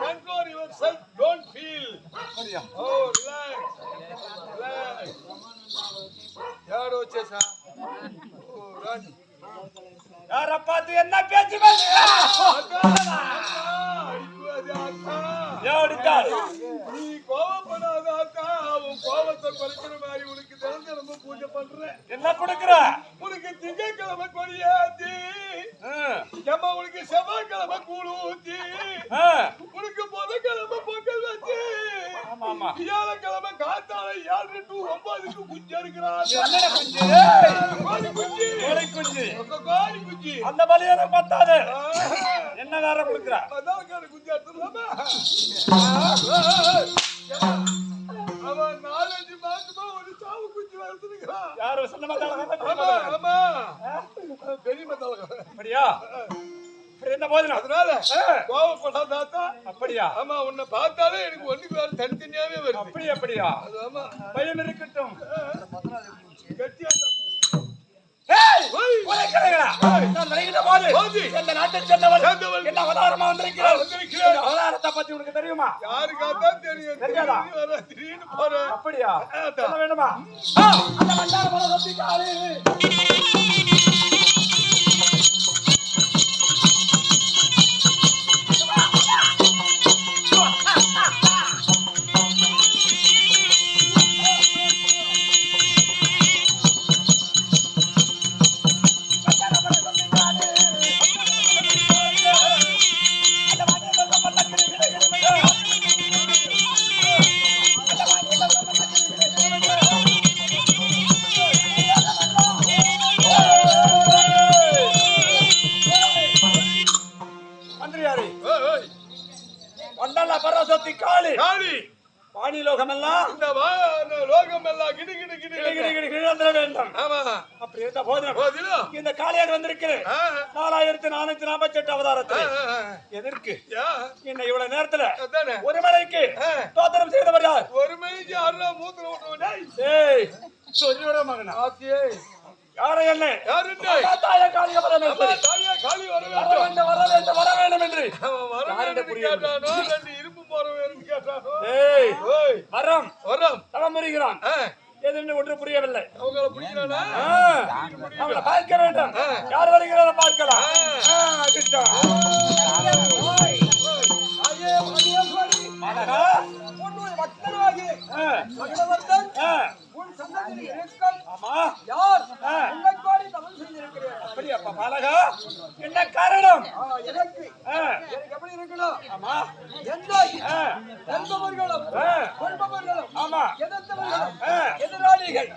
Control yourself. Don't feel. Oh, relax. Relax. யாரோ சேசா. ஓ ராஜ். யாரப்பா இது என்ன பேச்சு பேசுறா? நீ கோவப்படாத அக்கா. உன் கோவத்தை குறைக்கிற மாதிரி உனக்கு தினந்தனமும் பூஜை பண்றேன். என்ன கொடுக்குற? உனக்கு திங்கட்கிழமை கொடியாத்தி, ஏமா உனக்கு செவ்வாய்க்கிழமை கூழ் ஊத்தி, உனக்கு புதன்கிழமை பொங்கல் வச்சு, வியாழக்கிழமை காத்தால 7 to 9 குஞ்சு இருக்கிறான். கோழி குஞ்சு, கோழி குஞ்சு. அந்த பலியாரம் பத்தாது. என்ன வேற கொடுக்குற? அதான் குஞ்சு எடுத்துலாமா? அவன் 4-5 மாசமா ஒரு சாவு குஞ்சு வளர்த்துருக்கான். யாரு சொன்ன மாதிரி? ஆமா பெரிய மத்தாள. அப்படியா? என்ன போதும் அதனால கோவப்படாதாத்தா. அப்படியா? ஆமா உன்னை பார்த்தாலே எனக்கு ஒண்ணுக்கு வேற தனித்தனியாவே வருது. அப்படியா? ஆமா பயம் இருக்கட்டும். கட்டியா அவதாரத்தை பத்தி உனக்கு தெரியுமா? யாருக்காதான் தெரியும். திடீர்னு போறேன். அப்படியா? வேணுமா? பாணி லோகமெல்லாம் இந்த லோகமெல்லாம் கிடு கிடு கிடு கிடு வேண்டும். ஆமா அப்படி இருந்த போதிலும் இந்த காளியாக வந்திருக்கிறேன் 4448 அவதாரத்தில். எதற்கு என்ன இவ்வளவு நேரத்துல ஒரு மலைக்கு தோத்திரம் செய்தவர் யார்? ஒரு மலைக்கு யாரா மூத்திரம் விட்டவன்? ஏய் சொல்லிவிட மகனா. யாரை என்ன? யாரு? தாய காளிய வர வேண்டும். தாய காளி வர வேண்டும் என்று கேட்டானோ, 2 இரும்பு போற வேணும்னு கேட்டானோ. ஏய் வரம் தவம் புரிகிறான். எதுன்னு ஒன்று புரியவில்லை. அவங்கள புரியலனா அவங்கள பார்க்க வேண்டும். யார் வருகிறாரோ பார்க்கலாம். என்ன காரணம்? எதிராளிகள்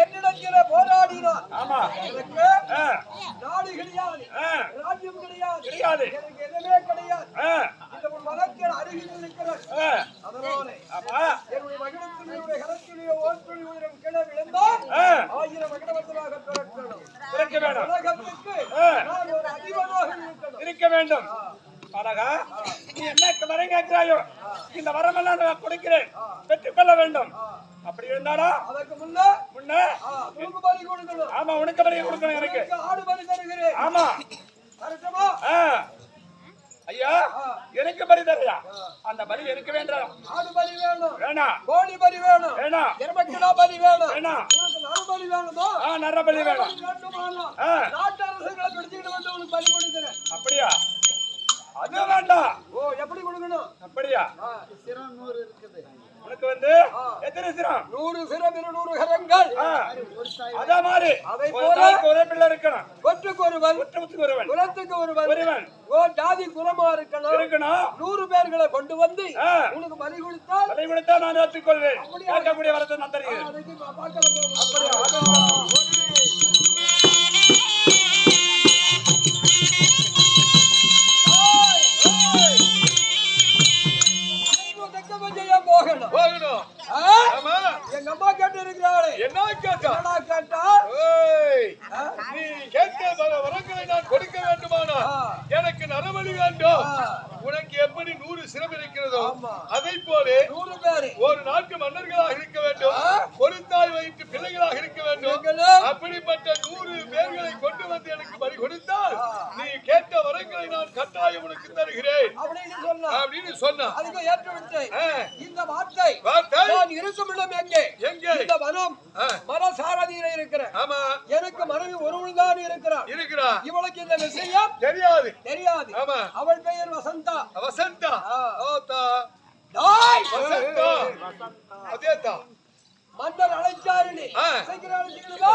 என்னிடத்திலே போராடினார். நாடு கிடையாது, ராஜ்யம் கிடையாது, எனக்கு எதுவுமே கிடையாது. மதத்தில் அருகில் இருக்கிறது. என்னுடைய மகிழத்தினுடைய கரத்திலேயே ஓட்டுடைய உயிரம் கிளை விழுந்தால் 1000 மகிழவர்களாக பிறக்க வேண்டும். உலகத்துக்கு நான் ஒரு அதிபராக இருக்க வேண்டும். நீ என்ன வரம் கேட்கிறாயோ இந்த வரமெல்லாம் நான் கொடுக்கிறேன், பெற்றுக்கொள்ள வேண்டும். அப்படி இருந்தாலும் அதற்கு முன்ன பலி கொடுக்கணும். ஆமா உனக்கு பலி கொடுக்கணும். எனக்கு ஆடு பலி தருகிறேன். ஆமா கரெக்டமா? ஐயா எனக்கு பலி தரையா? அந்த பலி எனக்கு வேண்டாம். ஆடு பலி வேணும், வேணாம். கோழி பலி வேணும், வேணாம். எருமைக்கிடா பலி வேணும், வேணாம். உனக்கு நர பலி வேணுமா? நர பலி வேணும். நாட்டு அரசுகளை பிடிச்சிட்டு வந்து உனக்கு பலி கொடுக்கிறேன். அப்படியா? அது வேண்டாம். ஓ எப்படி கொடுக்கணும்? அப்படியா? சிரம் 100 இருக்குது. உனக்கு வந்து எத்தனை சிரம்? 100 சிரம் 200 கரங்கள். அதே மாதிரி அதை போல ஒரே பிள்ளை இருக்கணும். ஒற்றுக்கு ஒருவன், குலத்துக்கு ஒருவன், ஓ ஜாதி குலமா இருக்கணும். 100 பேர்களை கொண்டு வந்து உனக்கு பலி கொடுத்தா நான் ஏற்றுக்கொள்வேன். கேட்கக்கூடிய வரத்தை நான் தருகிறேன். போகணும். எங்க அம்மா கேட்டு இருக்கிறாளே. என்ன கேட்டா? நீ கேட்ட வரங்களை நான் கொடுக்க வேண்டுமானா எனக்கு நரபலி வேண்டும். உனக்கு எப்படி 100 சிரம் இருக்கிறதோ அதை போல 100 பேர் ஒரு நாட்டு மன்னர்களாக இருக்க வேண்டும், ஒரு தாய் வயிற்று பிள்ளைகளாக இருக்க வேண்டும். அப்படிப்பட்ட 100 பேர்களை கொண்டு வந்து எனக்கு பலி கொடுத்தால் நீ கேட்ட வரங்கள் வரங்களை நான் கட்டாயம் உனக்கு தருகிறேன் அப்படின்னு சொன்னா அதுக்கு ஏற்றுவிட்டு இந்த வார்த்தை நான் இருக்கும் இடம் எங்கே இந்த வனம் மர சாரதியில இருக்கிறேன். ஆமா, எனக்கு மனைவி ஒருவள் தான் இருக்கிறார். இவளுக்கு இந்த விஷயம் தெரியாது. ஆமா, அவள் பெயர் வசந்தா. அதேதான் மன்னர் அழைச்சாரு. நீ சீக்கிரம் அழைச்சிக்கிறதா?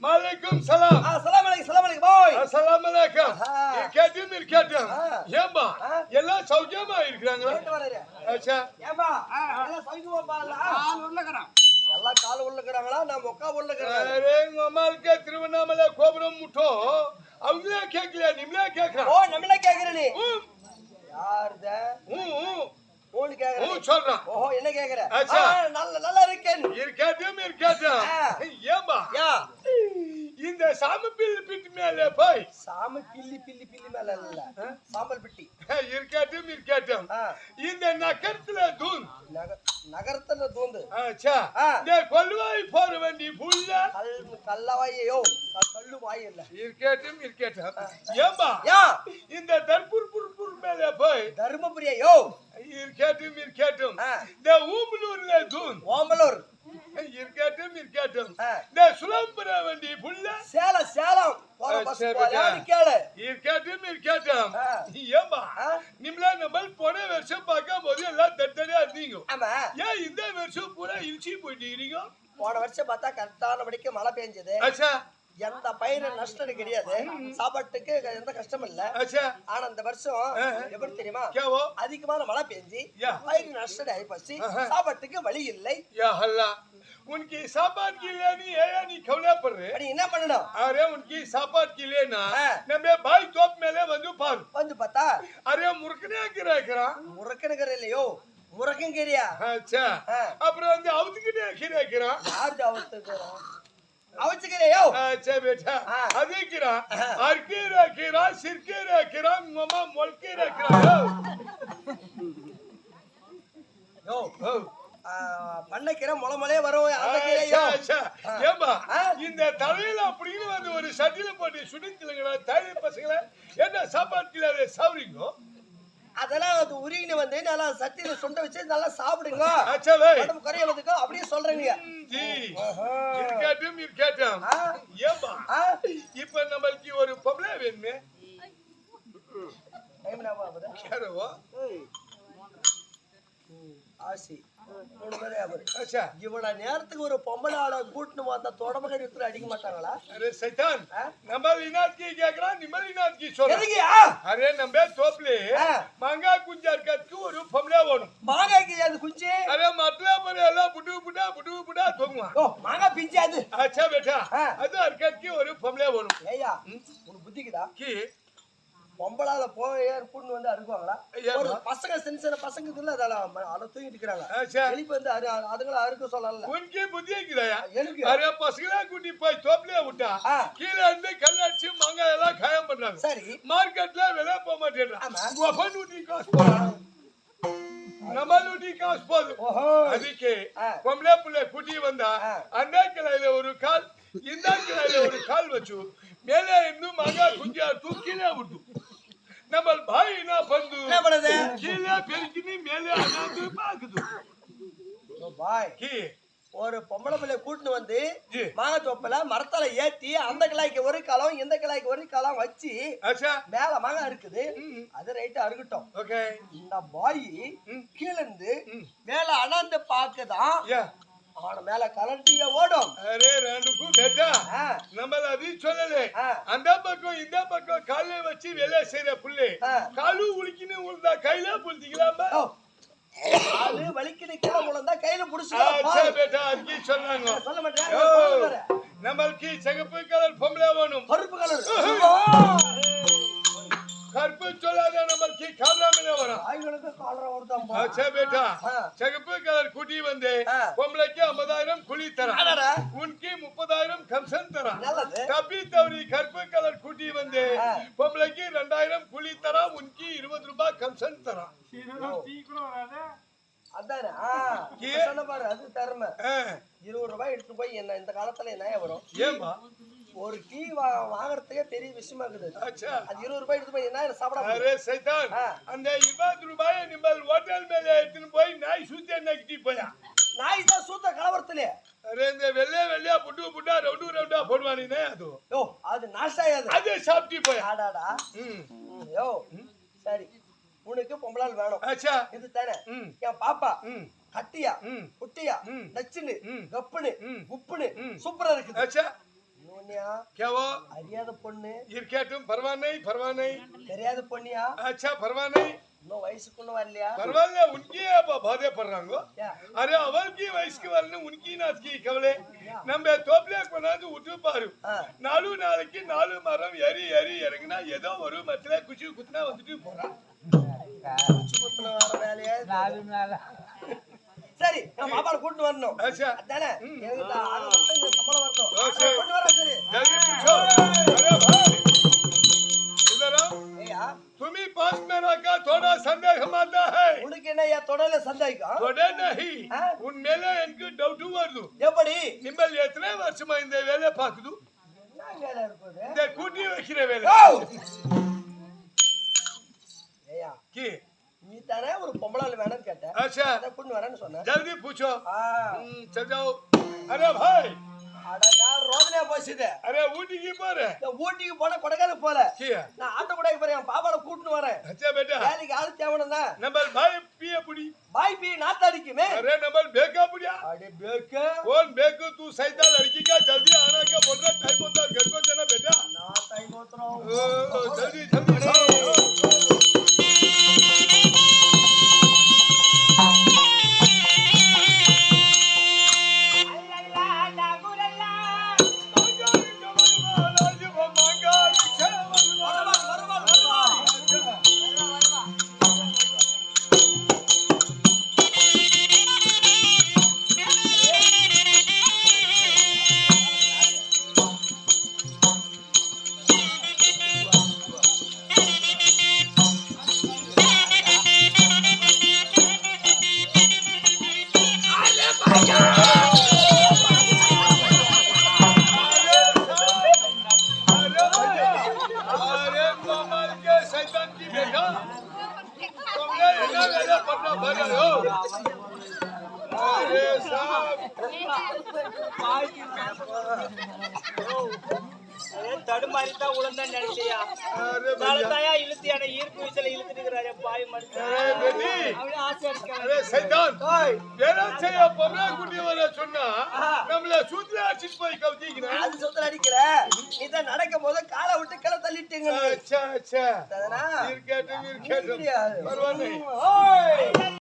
Maalaikum salam. Assalamualaikum boy. Assalamualaikum. இருக்கட்டும். ஏம்பா எல்லாம் சௌக்கியமா இருக்காங்களா? அச்சா. ஏம்பா எல்லாம் சௌக்கியமா பால்ல. கால் உள்ளக்கறான். எல்லாம் கால் உள்ளக்கறாங்களா? நான் மொக்கா உள்ளக்கறான். அரே நம்மளுக்கு திருவண்ணாமலை கோபுரம் முட்டோம். அவங்களே கேக்கல, நீங்களே கேக்குறா. ஓ நம்மளே கேக்குற நீ. யார்த? ஓன் கேக்குற. சொல்றான். ஓஹோ என்ன கேக்குற? அச்சா. நல்லா இருக்கேன். இருக்கட்டும். ஏம்பா? யா. இந்த சாம பில்லி மேல போய் சாம பில்லி மேல இல்ல சாம்பல் பிட்டி இருக்கட்டும் இந்த நகரத்துல தூண் நகரத்துல தூந்து இந்த கொல்லுவாய் போற வண்டி புல்ல கல்லவாயோ கல்லு வாய் இல்ல இருக்கட்டும் ஏம்பா இந்த தர்பூர் மேல போய் தர்மபுரியோ இருக்கட்டும் இந்த ஊம்பலூர்ல தூண் ஓம்பலூர் இருக்கட்டும் இந்த சுலம்புர வண்டி புல்ல சேலம் போற பஸ் போறானி கேளு இருக்கட்டும் ஏம்பா நிம்மள நம்ம போன வருஷம் பார்க்கும்போது எல்லாம் தட்டடியா இருந்தீங்க ஆமா ஏன் இந்த வருஷம் பூரா இழுச்சி போயிட்டீங்க போன வருஷம் பார்த்தா கரெக்டானபடிக்கு மழை பெஞ்சது அச்சா எந்த பயிர நஷ்டம் கிடையாது சாப்பாட்டுக்கு எந்த கஷ்டம் இல்ல ஆனா இந்த வருஷம் எப்படி தெரியுமா அதிகமான மழை பெஞ்சி பயிர் நஷ்டம் ஆயிப்போச்சு சாப்பாட்டுக்கு வழி இல்லை उनकी सापात की लेनी है या नहीं खवला पड़ रहे अरे என்ன பண்ணனும் अरे उनकी सापात की लेना नमे भाई तोप मेले வந்து பாரு வந்து பார்த்தா अरे मुरकने गिराकरा இல்லையோ முரக்கங்கேரியா अच्छा அப்புறம் வந்து அவுத்துக்கிட்டே गिराकरा யார் அவுத்துக்கறோம் அவுத்துக்கறியோ अच्छा बेटा अधिकरा अर्केरा सिरकेरा मम्मा मोलकेरा யோ பண்ணக்கிற முளமலே வரும் அந்த கீரையோ ஏம்பா இந்த தலையில அப்படின்னு வந்து ஒரு சட்டில போட்டு சுடித்துலங்கடா தாய் பசங்கள என்ன சாப்பாட்டுல சாவுறீங்க அதெல்லாம் அது உருகின வந்து நல்லா சட்டில சுண்ட வச்சு நல்லா சாப்பிடுங்க அச்சவே உடம்பு குறையறதுக்கு அப்படியே சொல்றீங்க ஜி இருக்கட்டும் ஏம்பா இப்போ நமக்கு ஒரு பொம்பளை வேணுமே டைம் நாம போதா கேரவோ ஆசி இவட நேரத்துக்கு ஒரு பொம்பளாட கூட்டுன்னு வந்தா தொடமகை எடுத்து அடிக்க மாட்டாங்களா அரே சைத்தான் நம்ம இனாத்கி கேக்குறா நிம்மதி இனாத்கி சொல்ற அரே நம்ம தோப்லே மாங்கா குஞ்சா இருக்கதுக்கு ஒரு பொம்பளை வேணும் மாங்காய்க்கு அது குஞ்சு அரே மட்லா பர எல்லாம் புடு தோங்குவா ஓ மாங்கா பிஞ்சு அது அச்சா बेटा அது இருக்கதுக்கு ஒரு பொம்பளை வேணும் ஏய்யா உனக்கு புத்திக்குதா கி பொம்பளால போய் கூட்டு வந்து அறுக்குவாங்களா ஒரு பசங்க சின்ன பசங்க இதுல அத தூங்கிட்டு இருக்காங்க எலிப்பு வந்து அதுங்கள அறுக்க சொல்லல உனக்கு புத்தி இருக்குதா எனக்கு அரே பசங்களா கூட்டி போய் தோப்லயே விட்டா கீழ இருந்து கல்லடிச்சு மாங்காய் எல்லாம் காயம் பண்றாங்க சரி மார்க்கெட்ல விலை போக மாட்டேன்றான் ஒப்பன் ஊட்டி காசு போறான் நம்மளுடைய காசு போதும் அதுக்கு பொம்பளை புள்ள குட்டி வந்தா அந்த கிளையில ஒரு கால் இந்த கிளையில ஒரு கால் வச்சு மேலே இருந்து மாங்காய் குஞ்சா தூக்கிலே விட்டு நம்ம பாய் என்ன பண்ணுது கீழே பெருக்கினி மேலே அண்ணாந்து பாக்குது பாய் ஒரு பொம்பளை பிள்ளை கூட்டின்னு வந்து மாங்காய் தோப்புல மரத்தால ஏத்தி அந்த கிளாய்க்கு ஒரு காலம் இந்த கிளாய்க்கு ஒரு காலம் வச்சு மேல மாங்காய் இருக்குது அது ரைட்டா அறுக்கட்டும் இந்த பாய் கீழ இருந்து மேல அண்ணாந்து பாக்குதான் அவன மேல கலண்டிய ஓடும் அரே ரெண்டுக்கும் பெட்டா நம்மள அது சொல்லல அந்த பக்கம் இந்த பக்கம் கால்ல வச்சு வேலை செய்யற புள்ளே காலு உளிக்கினு உள்தா கையில புள்திக்கலாமா அது வலிக்கின கீழ முளந்தா கையில புடிச்சுக்கலாம் அச்சா बेटा அதுக்கு சொன்னாங்க சொல்ல மாட்டேன் நமக்கு சிகப்பு கலர் பொம்பளை வேணும் கருப்பு கலர் கருப்பு சொல்லாத நமக்கு காலாமலே வரும் ஆய்களுக்கு अच्छा बेटा சிகப்பு கலர் குட்டி வந்து பொம்பளைக்கு 50,000 குழி தரான் உனக்கு 30,000 கம்சன் தரான் தப்பி தவறி கருப்பு கலர் குட்டி வந்து பொம்பளைக்கு 2,000 குழி தரான் உனக்கு 20 ரூபாய் கம்சன் தரான் அதானே சொன்ன பாரு அது தரமே 20 ரூபாய் எடுத்து போய் என்ன இந்த காலத்துல என்ன வரும் ஏமா ஒரு டீ வாங்குறதுக்கே பெரிய விஷயமா இருக்குது அது 20 ரூபாய் எடுத்து போய் என்ன சாப்பிட அரே சைத்தான் அந்த 20 ரூபாய் நிம்மல் ஹோட்டல் மேல எடுத்து போய் நாய் சூத்த நக்கிட்டி போயா நாய் தான் சூத்த கலவரத்திலே அரே இந்த வெள்ளையா புட்டா ரவுண்டா போடுவானே அது யோ அது நாசாயாது அது சாப்பிட்டி போயா ஆடாடா யோ சரி உனக்கு பொம்பளால் வேணும் अच्छा இது தானே என் பாப்பா கட்டியா குட்டியா நச்சுன்னு கப்புன்னு உப்புன்னு சூப்பரா இருக்குது अच्छा நோனியா क्या वो அறியாத பொண்ணு இருக்கட்டும் பரவாயில்லை தெரியாத பொண்ணியா अच्छा பரவாயில்லை இன்னும் வயசுக்குன்னு வரலையா பரவாயில்ல உனக்கே அப்ப பாதே பண்றாங்க அரே அவளுக்கு வயசுக்கு வரணும் உனக்கு நாஸ்கி கவலை நம்ம தோப்புல கொண்டாந்து விட்டு பாரு 4 நாளைக்கு 4 மரம் ஏறி இறங்கினா ஏதோ ஒரு மரத்துல குச்சி குத்துனா வந்துட்டு போறான் சரி நான் பாப்பாவை கூட்டு வரணும் அதானே எனக்கு சம்பளம் வரணும் கொண்டு வரேன் சரி जल्दी पूछो अरे भाई इधर आओ तुम्ही पास में रखा थोड़ा संदेह आता है உனக்கு என்ன யா தொடல சந்தேகம் थोड़े नहीं उन मेले इनको डाउट வருது எப்படி நிம்மல் எத்தனை வருஷமா இந்த வேலை பாக்குது என்ன வேலை இருக்குது இந்த கூட்டி வைக்கிற வேலை ஏயா की நீ தானே ஒரு பொம்பளால வேணும்னு கேட்ட अच्छा அத கொண்டு வரேன்னு சொன்ன जल्दी पूछो चल जाओ अरे भाई அட நான் ரோதனையா போச்சுதே अरे ஊட்டி की போற நான் ஊட்டிக்கு போன கொடைக்கானல் போல किया நான் ஆட்டோ கொடைக்கு போறேன் என் பாப்பாவை கூட்டிட்டு வரேன் अच्छा बेटा வேலைக்கு ஆளு தேவணும்னா नंबर भाई पिए पुड़ी பாய் பி நாத்தாடிக்குமே अरे नंबर बेका पुड़िया अरे बेके कौन बेकू तू सैदा लड़की का जल्दी आना का बोल रहा टाइम होता है घर को जाना बेटा ना टाइम होता जल्दी தடுமாறித்தான் உழந்தான் நினைச்சியா நாளத்தாயா இழுத்தியான ஈர்ப்பு விசல இழுத்துட்டு இருக்கிறாரு பாய் மனுஷன் அவளே ஆசை சொன்னா நம்மள சூத்துல அடிச்சுட்டு போய் கவுத்திக்கிறேன் அது சுத்தல அடிக்கல இத நடக்கும் போது காலை விட்டு கீழ தள்ளிட்டீங்க अच्छा अच्छा அதனா இருக்கட்டும் பரவாயில்லை